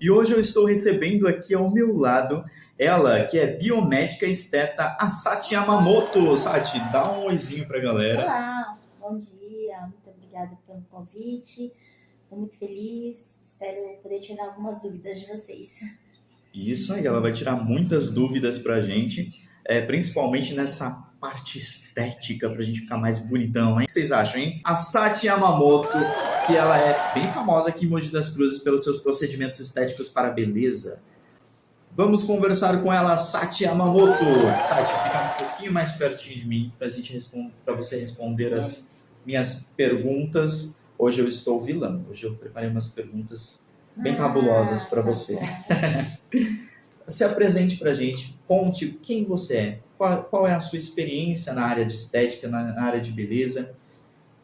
E hoje eu estou recebendo aqui ao meu lado ela, que é biomédica esteta, a Sati Yamamoto. Sati, dá um oizinho pra galera. Olá, bom dia, muito obrigada pelo convite, estou muito feliz, espero poder tirar algumas dúvidas de vocês. Isso aí, ela vai tirar muitas dúvidas pra gente, principalmente nessa parte estética, pra gente ficar mais bonitão, hein? O que vocês acham, hein? A Sati Yamamoto, que ela é bem famosa aqui em Mogi das Cruzes pelos seus procedimentos estéticos para a beleza. Vamos conversar com ela, Sati Yamamoto. Sati, fica um pouquinho mais pertinho de mim para você responder as minhas perguntas. Hoje eu estou vilão. Hoje eu preparei umas perguntas bem cabulosas para você. Se apresente para a gente, conte quem você é, qual é a sua experiência na área de estética, na área de beleza.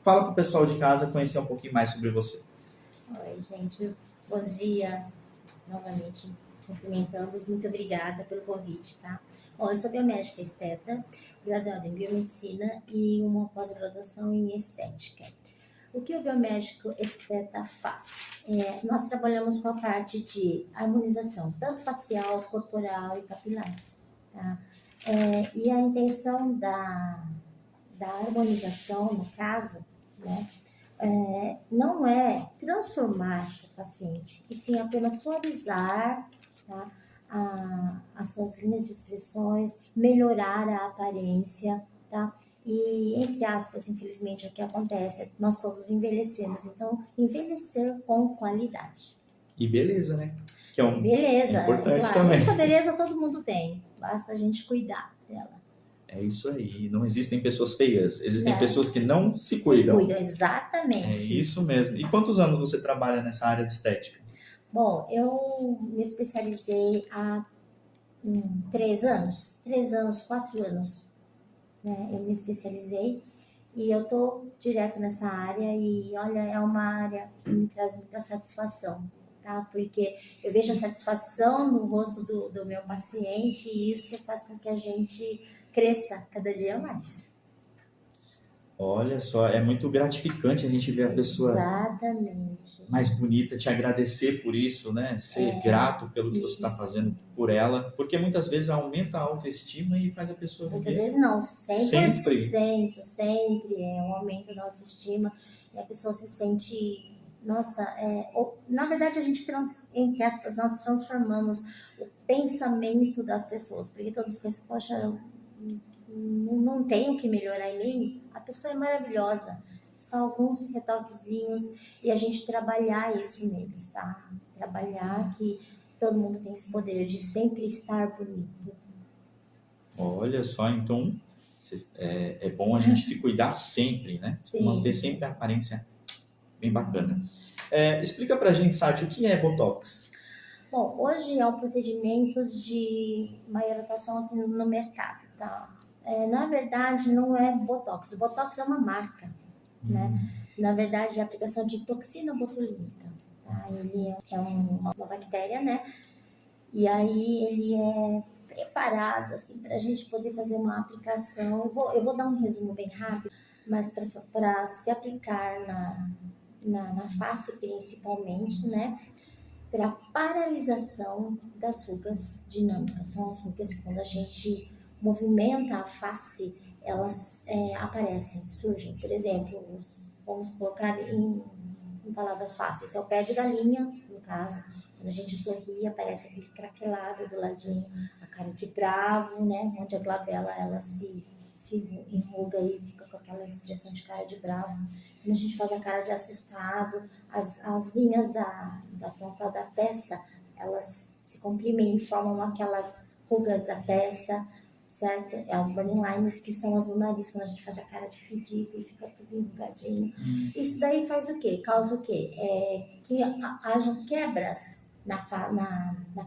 Fala para o pessoal de casa conhecer um pouquinho mais sobre você. Oi, gente, bom dia, novamente cumprimentando-os, muito obrigada pelo convite, tá? Bom, eu sou biomédica esteta, graduada em biomedicina e uma pós-graduação em estética. O que o biomédico esteta faz? Nós trabalhamos com a parte de harmonização, tanto facial, corporal e capilar, tá? E a intenção da harmonização, no caso, né, não é transformar o paciente, e sim apenas suavizar, tá, as suas linhas de expressões, melhorar a aparência, tá? E, entre aspas, infelizmente, o que acontece é que nós todos envelhecemos, então, envelhecer com qualidade. E beleza, né? Que Beleza, importante claro. também. Essa beleza todo mundo tem, basta a gente cuidar dela. É isso aí, não existem pessoas feias, existem Não. pessoas que não se cuidam. Exatamente. É isso mesmo. E quantos anos você trabalha nessa área de estética? Bom, eu me especializei há 3 anos, 4 anos, né? Eu me especializei e eu tô direto nessa área e, olha, é uma área que me traz muita satisfação, tá? Porque eu vejo a satisfação no rosto do meu paciente e isso faz com que a gente cresça cada dia mais. Olha só, é muito gratificante a gente ver a pessoa Exatamente. mais bonita, te agradecer por isso, né? Ser grato pelo que você está fazendo por ela, porque muitas vezes aumenta a autoestima e faz a pessoa viver. Muitas vezes não, 100%, sempre é um aumento da autoestima e a pessoa se sente, nossa, na verdade a gente, entre aspas, nós transformamos o pensamento das pessoas, porque todos pensam, poxa, não tenho o que melhorar em mim, a pessoa é maravilhosa, são alguns retoquezinhos e a gente trabalhar isso neles, tá? Trabalhar que todo mundo tem esse poder de sempre estar bonito. Olha só, então é bom a gente se cuidar sempre, né? Sim. Manter sempre a aparência bem bacana. Explica pra gente, Sati, o que é Botox? Bom, hoje é um procedimento de maior atuação aqui no mercado, tá? Na verdade, não é Botox. O Botox é uma marca, né? Na verdade, é a aplicação de toxina botulínica, tá? Ele é uma bactéria, né? E aí ele é preparado, assim, para a gente poder fazer uma aplicação. Eu vou dar um resumo bem rápido, mas para se aplicar na face principalmente, né? Para paralisação das rugas dinâmicas. São as rugas que quando a gente movimenta a face, elas aparecem, surgem. Por exemplo, vamos colocar em palavras fáceis, é o pé de galinha, no caso. Quando a gente sorri, aparece aquele craquelado do ladinho, a cara de bravo, né? Onde a glabela ela se enruga e fica com aquela expressão de cara de bravo. Quando a gente faz a cara de assustado, as linhas da frontal da testa, elas se comprimem e formam aquelas rugas da testa, certo? As bunny lines, que são as do nariz, quando a gente faz a cara de fedido e fica tudo enrugadinho. Isso daí faz o quê? Causa o quê? Que hajam quebras na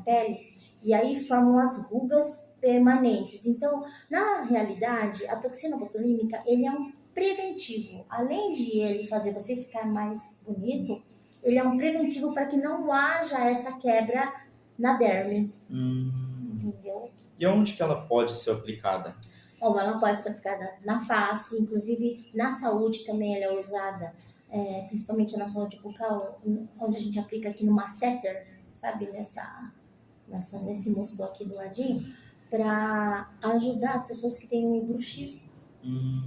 pele e aí formam as rugas permanentes. Então, na realidade, a toxina botulínica, ele é um preventivo. Além de ele fazer você ficar mais bonito, ele é um preventivo para que não haja essa quebra na derme. Entendeu? E onde que ela pode ser aplicada? Bom, ela pode ser aplicada na face, inclusive na saúde também ela é usada, principalmente na saúde bucal, onde a gente aplica aqui no masseter, sabe, nesse músculo aqui do ladinho, para ajudar as pessoas que têm bruxismo,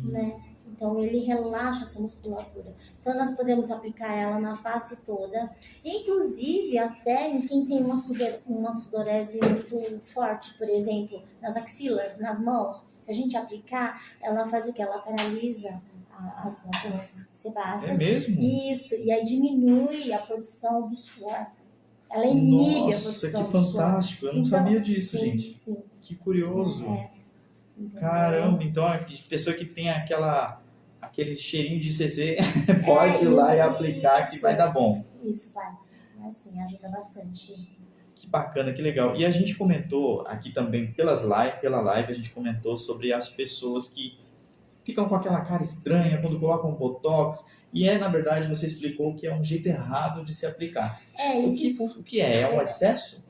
né? Então ele relaxa essa musculatura. Então nós podemos aplicar ela na face toda, inclusive até em quem tem uma sudorese muito forte, por exemplo, nas axilas, nas mãos. Se a gente aplicar, ela faz o que? Ela paralisa as glândulas sebáceas. É mesmo? Isso, e aí diminui a produção do suor. Ela inibe a produção que do suor. fantástico. Eu não Então, sabia disso, sim, gente. sim. Que curioso. Entendeu? Caramba, então a pessoa que tem aquele cheirinho de CC pode ir lá e aplicar que vai dar bom. Isso, vai sim, ajuda bastante. Que bacana, que legal. E a gente comentou aqui também pela live, a gente comentou sobre as pessoas que ficam com aquela cara estranha quando colocam Botox. E na verdade, você explicou que é um jeito errado de se aplicar. O que é? É um excesso?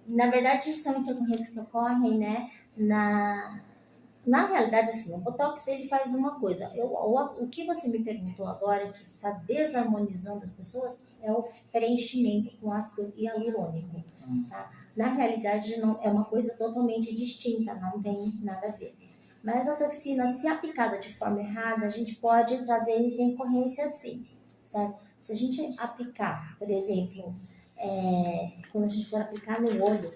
Na verdade, são intercorrências que ocorrem, né, na realidade, assim, o Botox, ele faz uma coisa. O que você me perguntou agora, que está desarmonizando as pessoas, é o preenchimento com ácido hialurônico. Tá? Na realidade, não, é uma coisa totalmente distinta, não tem nada a ver. Mas a toxina, se aplicada de forma errada, a gente pode trazer intercorrência sim, certo? Se a gente aplicar, por exemplo, quando a gente for aplicar no olho,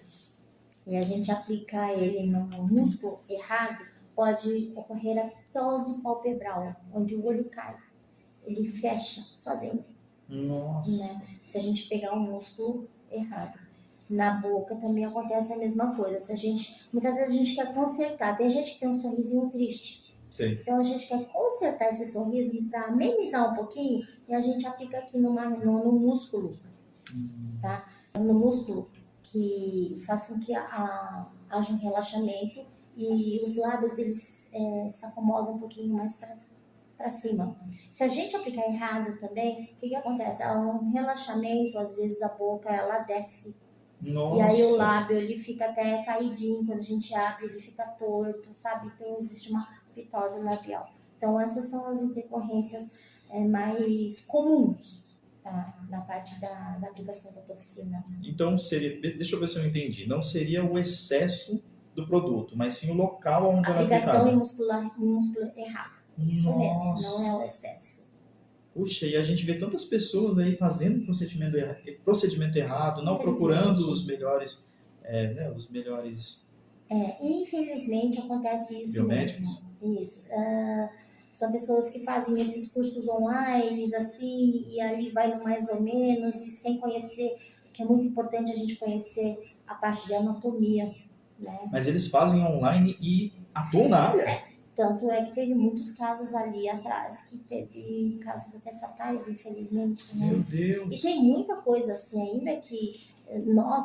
e a gente aplicar ele no músculo errado, pode ocorrer a ptose palpebral, onde o olho cai. Ele fecha sozinho. Nossa. Né? Se a gente pegar um músculo errado. Na boca também acontece a mesma coisa. Muitas vezes a gente quer consertar. Tem gente que tem um sorrisinho triste. Sim. Então a gente quer consertar esse sorriso para amenizar um pouquinho e a gente aplica aqui no músculo. Tá? No músculo que faz com que haja um relaxamento e os lábios eles se acomodam um pouquinho mais para cima. Se a gente aplicar errado também, o que acontece? Há um relaxamento, às vezes a boca ela desce. Nossa. E aí o lábio ele fica até caidinho, quando a gente abre ele fica torto, sabe? Então existe uma pitose labial. Então essas são as intercorrências mais comuns. Tá, na parte da aplicação da toxina. Então, deixa eu ver se eu entendi, não seria o excesso do produto, mas sim o local onde ela é aplicada. Aplicação em músculo errado. Isso mesmo, não é o excesso. Puxa, e a gente vê tantas pessoas aí fazendo procedimento errado, não procurando os melhores, infelizmente acontece isso biomédicos mesmo. Isso. São pessoas que fazem esses cursos online, assim, e ali vai no mais ou menos, e sem conhecer, que é muito importante a gente conhecer a parte de anatomia, né? Mas eles fazem online e atuam na área? Tanto é que teve muitos casos ali atrás, que teve casos até fatais, infelizmente, né? Meu Deus! E tem muita coisa assim ainda que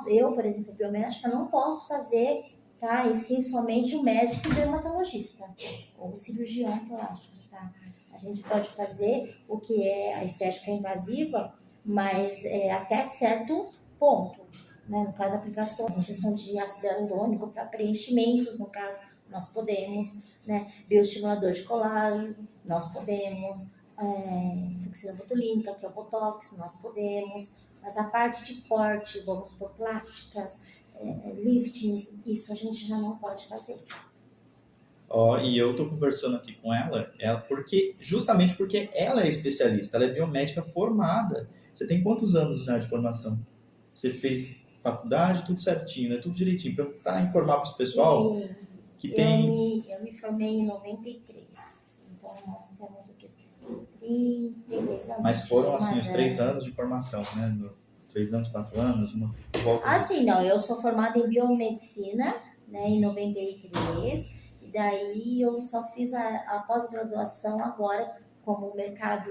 eu, por exemplo, biomédica, não posso fazer, tá? E sim somente o médico e dermatologista, ou o cirurgião plástico, tá? A gente pode fazer o que é a estética invasiva, mas até certo ponto, né? No caso, aplicação, injeção de ácido hialurônico para preenchimentos, no caso, nós podemos, né? Bioestimulador de colágeno, nós podemos, toxina botulínica, que é o Botox, nós podemos, mas a parte de corte, vamos por plásticas, liftings, isso a gente já não pode fazer. E eu tô conversando aqui com ela justamente porque ela é especialista, ela é biomédica formada. Você tem quantos anos já de formação? Você fez faculdade, tudo certinho, né? Tudo direitinho, para informar para o pessoal. Sim. Que tem... Eu me formei em 93, então nós temos o quê? 33 anos. Mas foram assim os 3 anos de formação, né? 3 anos, 4 anos, uma volta. Sim, não, eu sou formada em biomedicina, né, em 93, e daí eu só fiz a pós-graduação agora, como o mercado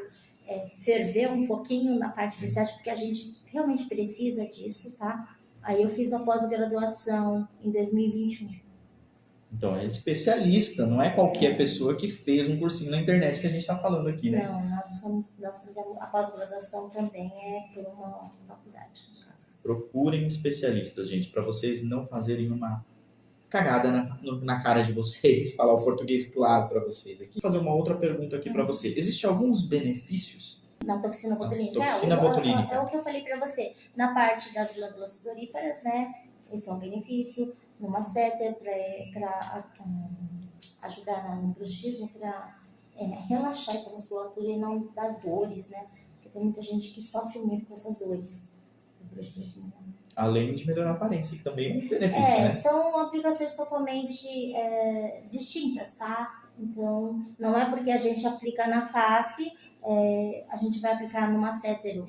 ferveu um pouquinho na parte de estética, porque a gente realmente precisa disso, tá? Aí eu fiz a pós-graduação em 2021. Então, é especialista, não é qualquer pessoa que fez um cursinho na internet que a gente está falando aqui, né? Não, nós fizemos a pós-graduação também por uma faculdade, no caso. Procurem especialistas, gente, para vocês não fazerem uma cagada na cara de vocês, falar o português claro para vocês aqui. Vou fazer uma outra pergunta aqui para você. Existem alguns benefícios Na toxina botulínica. Toxina botulínica. É o que eu falei para você. Na parte das glândulas sudoríparas, né? Esse é um benefício. No masseter, para ajudar no bruxismo, para relaxar essa musculatura e não dar dores, né? Porque tem muita gente que sofre muito com essas dores do bruxismo. Né? Além de melhorar a aparência, que também é um benefício, né? São aplicações totalmente distintas, tá? Então, não é porque a gente aplica na face, a gente vai aplicar no masseter.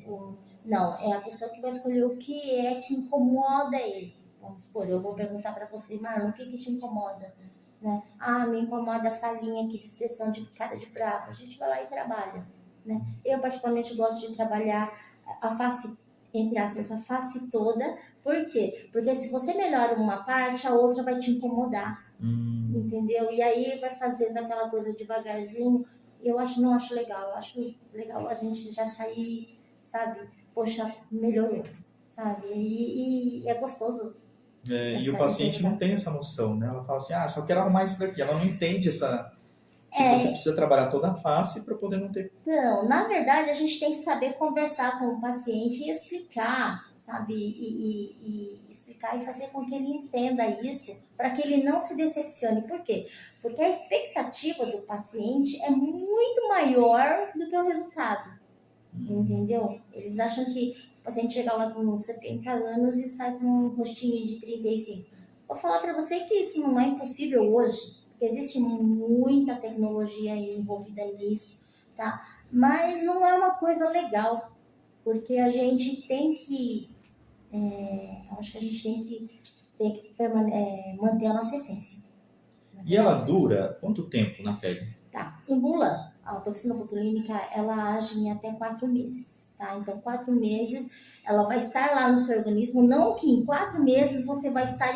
Não, é a pessoa que vai escolher o que é que incomoda ele. Vamos supor, eu vou perguntar para você, Marlon, o que te incomoda? Né? Me incomoda essa linha aqui de expressão de cara de bravo. A gente vai lá e trabalha. Né? Eu, particularmente, gosto de trabalhar a face, entre aspas, a face toda. Por quê? Porque se você melhora uma parte, a outra vai te incomodar. Entendeu? E aí vai fazendo aquela coisa devagarzinho. Não acho legal. Eu acho legal a gente já sair, sabe? Poxa, melhorou, sabe? E é gostoso. E o paciente não tem essa noção, né? Ela fala assim, só quero arrumar isso daqui. Ela não entende que você precisa trabalhar toda a face para poder não ter... Não, na verdade, a gente tem que saber conversar com o paciente e explicar, sabe? E explicar e fazer com que ele entenda isso, para que ele não se decepcione. Por quê? Porque a expectativa do paciente é muito maior do que o resultado, entendeu? Eles acham que o paciente chega lá com 70 anos e sai com um rostinho de 35. Vou falar para você que isso não é impossível hoje. Porque existe muita tecnologia envolvida nisso, tá? Mas não é uma coisa legal, porque a gente tem que, acho que a gente tem que manter a nossa essência. E ela dura quanto tempo na pele? Tá, em bula, a toxina botulínica, ela age em até 4 meses, tá? Então, 4 meses, ela vai estar lá no seu organismo, não que em 4 meses você vai estar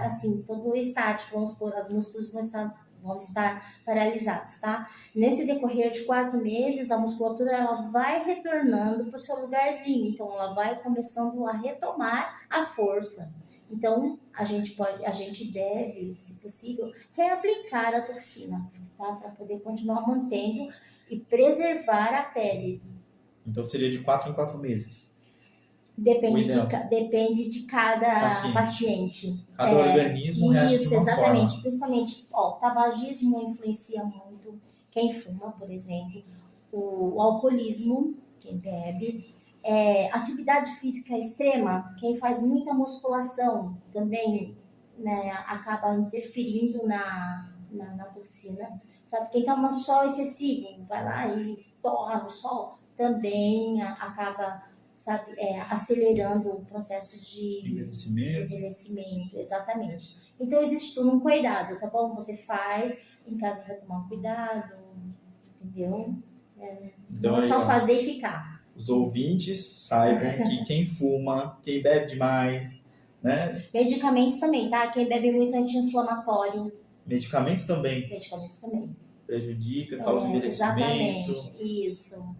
assim, todo estático, vamos supor, os músculos vão estar paralisados, tá? Nesse decorrer de 4 meses, a musculatura, ela vai retornando para o seu lugarzinho, então ela vai começando a retomar a força. Então, a gente deve, se possível, reaplicar a toxina, tá? Para poder continuar mantendo e preservar a pele. Então seria de 4 em 4 meses. Depende de cada paciente. Cada organismo reage de uma exatamente. forma. Principalmente, o tabagismo influencia muito. Quem fuma, por exemplo. O alcoolismo, quem bebe. Atividade física extrema, quem faz muita musculação também, né, acaba interferindo na toxina. Sabe? Quem toma sol excessivo, vai lá e estorra no sol, também acaba, sabe, acelerando o processo de envelhecimento. Exatamente. Então, existe todo um cuidado, tá bom? Você faz, em casa vai tomar um cuidado, entendeu? Então, não é só fazer e ficar. Os ouvintes saibam que quem fuma, quem bebe demais, né? Medicamentos também, tá? Quem bebe muito anti-inflamatório. Medicamentos também. Prejudica, causa envelhecimento. Exatamente, isso.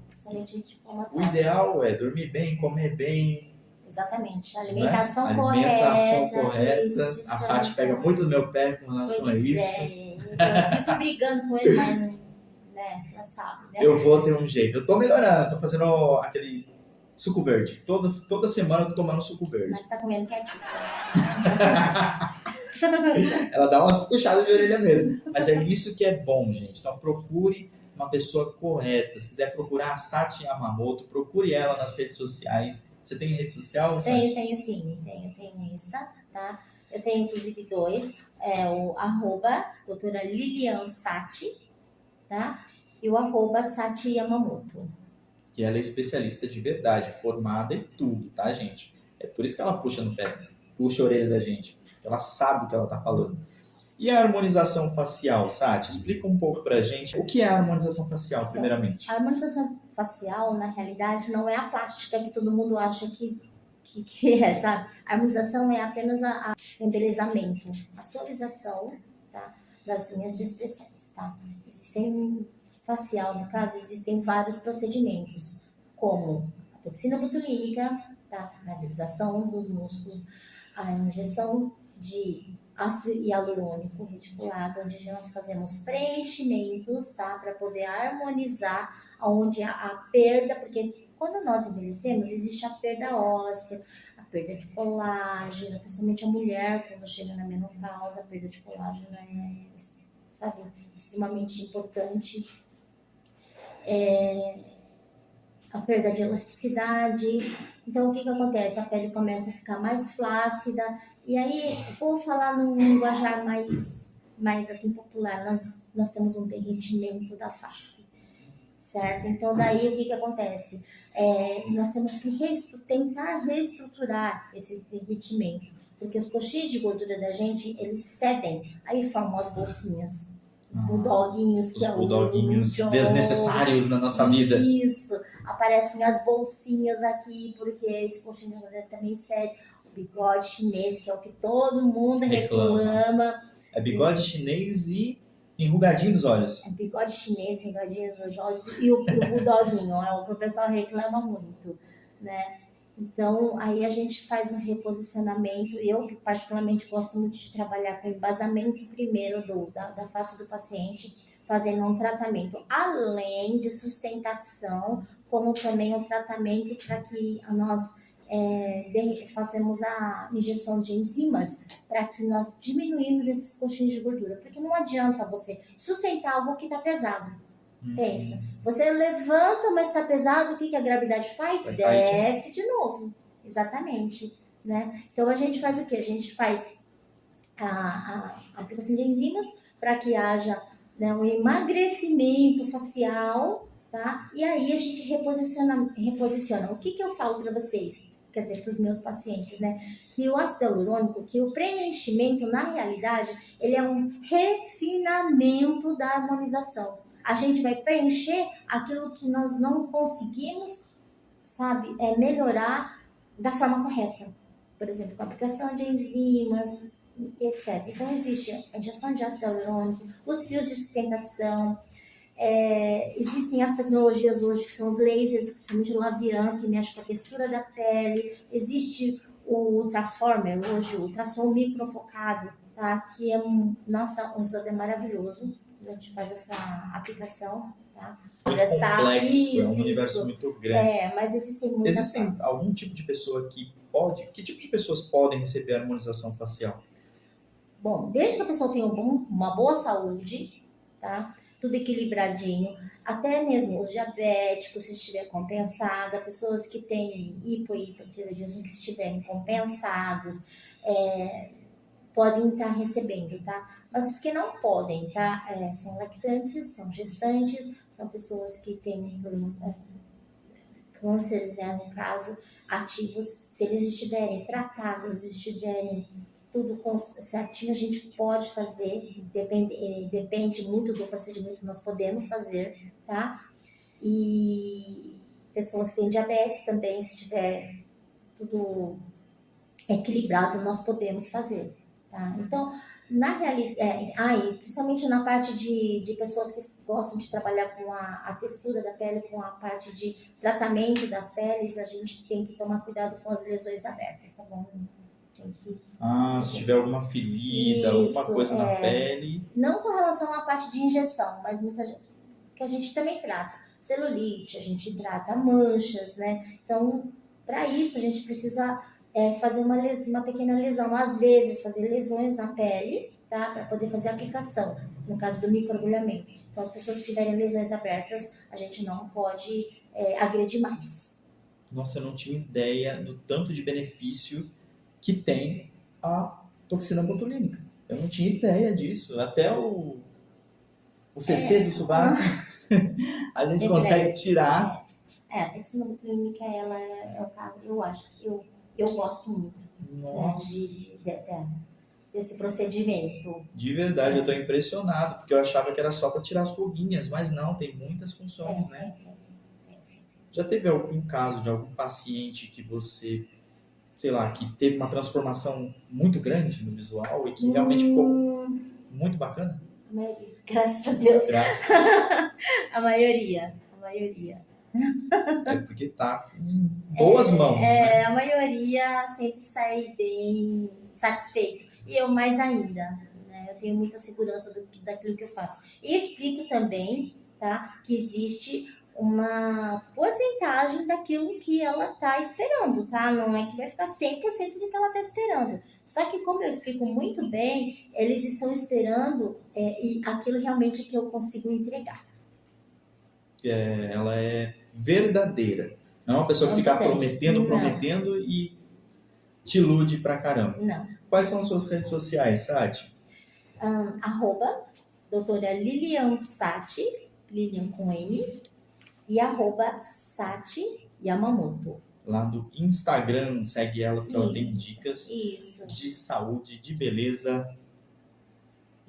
O ideal é dormir bem, comer bem. Exatamente. Alimentação né? correta. Isso, a Sati pega muito do meu pé com relação a isso. Eu fico brigando com ele, mas você sabe, né? Eu vou ter um jeito. Eu tô melhorando, tô fazendo aquele suco verde. Toda semana eu tô tomando suco verde. Mas tá comendo quietinho. Ela dá umas puxadas de orelha mesmo. Mas é isso que é bom, gente. Então procure uma pessoa correta. Se quiser procurar a Sati Yamamoto, procure ela nas redes sociais. Você tem rede social? Tenho sim. Tenho Insta, tá? Eu tenho inclusive 2. O @doutora Lilian Sati, tá? E o @Sati Yamamoto. Que ela é especialista de verdade, formada em tudo, tá, gente? É por isso que ela puxa no pé, puxa a orelha da gente. Ela sabe o que ela tá falando. E a harmonização facial, Sati? Explica um pouco pra gente o que é a harmonização facial, primeiramente. A harmonização facial, na realidade, não é a plástica que todo mundo acha que é, sabe? A harmonização é apenas o embelezamento, a suavização, tá? Das linhas de expressões, tá? Facial, no caso, existem vários procedimentos, como a toxina botulínica, tá? A mobilização dos músculos, a injeção de ácido hialurônico reticulado, onde nós fazemos preenchimentos, tá? Para poder harmonizar onde a perda, porque quando nós envelhecemos, existe a perda óssea, a perda de colágeno, principalmente a mulher, quando chega na menopausa, a perda de colágeno é, sabe, extremamente importante. A perda de elasticidade. Então, o que acontece? A pele começa a ficar mais flácida. E aí, vou falar num linguajar mais assim, popular. Nós temos um derretimento da face, certo? Então, daí, o que acontece? Nós temos que tentar reestruturar esse derretimento. Porque os coxins de gordura da gente, eles cedem. Aí formam as bolsinhas. Os bulldoguinhos, que Os é bulldoguinhos o desnecessários na nossa vida. Isso, aparecem as bolsinhas aqui, porque esse coxinho de gordura também cede. O bigode chinês, que é o que todo mundo reclama. É bigode chinês e enrugadinho dos olhos. É bigode chinês, enrugadinho dos olhos e o bulldoguinho, é o que o pessoal reclama muito, né? Então, aí a gente faz um reposicionamento. Eu, particularmente, gosto muito de trabalhar com embasamento primeiro da face do paciente, fazendo um tratamento além de sustentação, como também um tratamento para que nós fazemos a injeção de enzimas para que nós diminuímos esses coxins de gordura. Porque não adianta você sustentar algo que está pesado. Pensa, você levanta, mas está pesado, o que a gravidade faz? Desce de novo. Exatamente. Né? Então, a gente faz o quê? A gente faz a aplicação de enzimas para que haja, né, um emagrecimento facial, tá? E aí a gente reposiciona. O que eu falo para vocês? Quer dizer, para os meus pacientes, né? Que o ácido hialurônico, que o preenchimento, na realidade, ele é um refinamento da harmonização. A gente vai preencher aquilo que nós não conseguimos, sabe, melhorar da forma correta. Por exemplo, com a aplicação de enzimas, etc. Então, existe a injeção de ácido hialurônico, os fios de sustentação, existem as tecnologias hoje que são os lasers, principalmente o Lavian, que mexe com a textura da pele, existe o Ultraformer, hoje o ultrassom microfocado, tá? Que é um exame maravilhoso. A gente faz essa aplicação, tá? Muito complexo, é um universo muito grande. Mas existem formas. Algum tipo de pessoa que pode... Que tipo de pessoas podem receber harmonização facial? Bom, desde que a pessoa tenha uma boa saúde, tá? Tudo equilibradinho, até mesmo os diabéticos, se estiver compensada, pessoas que têm hipotireoidismo, que estiverem compensados, podem estar recebendo, tá? Mas os que não podem, tá? São lactantes, são gestantes, são pessoas que têm problemas, cânceres, né, no caso, ativos. Se eles estiverem tratados, estiverem tudo certinho, a gente pode fazer, depende muito do procedimento que nós podemos fazer, tá? E pessoas que têm diabetes também, se tiver tudo equilibrado, nós podemos fazer. Tá? Então, na realidade, principalmente na parte de pessoas que gostam de trabalhar com a textura da pele, com a parte de tratamento das peles, a gente tem que tomar cuidado com as lesões abertas, tá bom? Se tiver alguma ferida, alguma coisa na pele... Não com relação à parte de injeção, mas muita gente, que a gente também trata. Celulite, a gente trata manchas, né? Então, para isso, a gente precisa... fazer uma pequena lesão, às vezes fazer lesões na pele, tá? Para poder fazer a aplicação, no caso do microagulhamento. Então, as pessoas que tiverem lesões abertas, a gente não pode agredir mais. Nossa, eu não tinha ideia do tanto de benefício que tem a toxina botulínica. Eu não tinha ideia disso. Até o CC do sovaco, a gente consegue tirar. A toxina botulínica, ela eu acho que eu gosto muito, né, desse procedimento. De verdade, eu estou impressionado, porque eu achava que era só para tirar as ruguinhas, mas não, tem muitas funções, né? Já teve algum caso de algum paciente que você, sei lá, que teve uma transformação muito grande no visual e que realmente ficou muito bacana? A maioria, graças a Deus. A maioria. Porque tá em boas mãos, né? A maioria sempre sai satisfeito. E eu mais ainda, né? Eu tenho muita segurança daquilo que eu faço. E explico também, tá? Que existe uma porcentagem daquilo que ela está esperando, tá? Não é que vai ficar 100% do que ela está esperando. Só que, como eu explico muito bem, eles estão esperando e aquilo realmente que eu consigo entregar. Ela é verdadeira. Não é uma pessoa que fica prometendo e te ilude pra caramba. Não. Quais são as suas redes sociais, Sati? @ doutora Lilian Sati, Lilian com N, e @ Sati Yamamoto. Lá do Instagram, segue ela, porque ela tem Sim, dicas isso. de saúde, de beleza.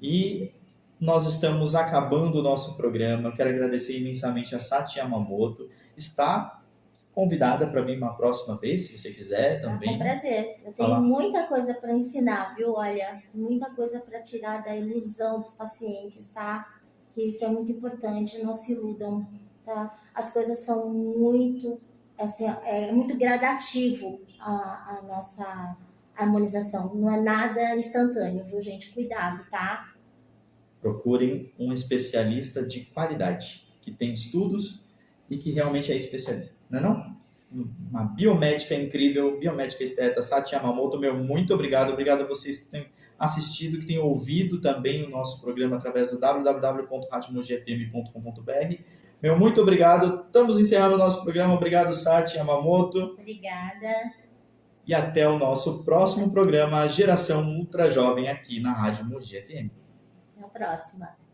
E nós estamos acabando o nosso programa. Eu quero agradecer imensamente a Sati Yamamoto. Está convidada para vir uma próxima vez, se você quiser também. Com prazer. Eu tenho muita coisa para ensinar, viu? Olha, muita coisa para tirar da ilusão dos pacientes, tá? Que isso é muito importante, não se iludam, tá? As coisas são muito, assim, é muito gradativo a nossa harmonização. Não é nada instantâneo, viu, gente? Cuidado, tá? Procurem um especialista de qualidade, que tem estudos e que realmente é especialista, não é não? Uma biomédica incrível, biomédica esteta, Sati Yamamoto, meu muito obrigado. Obrigado a vocês que têm assistido, que têm ouvido também o nosso programa através do www.radiomogifm.com.br. Meu muito obrigado. Estamos encerrando o nosso programa. Obrigado, Sati Yamamoto. Obrigada. E até o nosso próximo programa, Geração Ultra Jovem, aqui na Rádio Mogi FM. Até a próxima.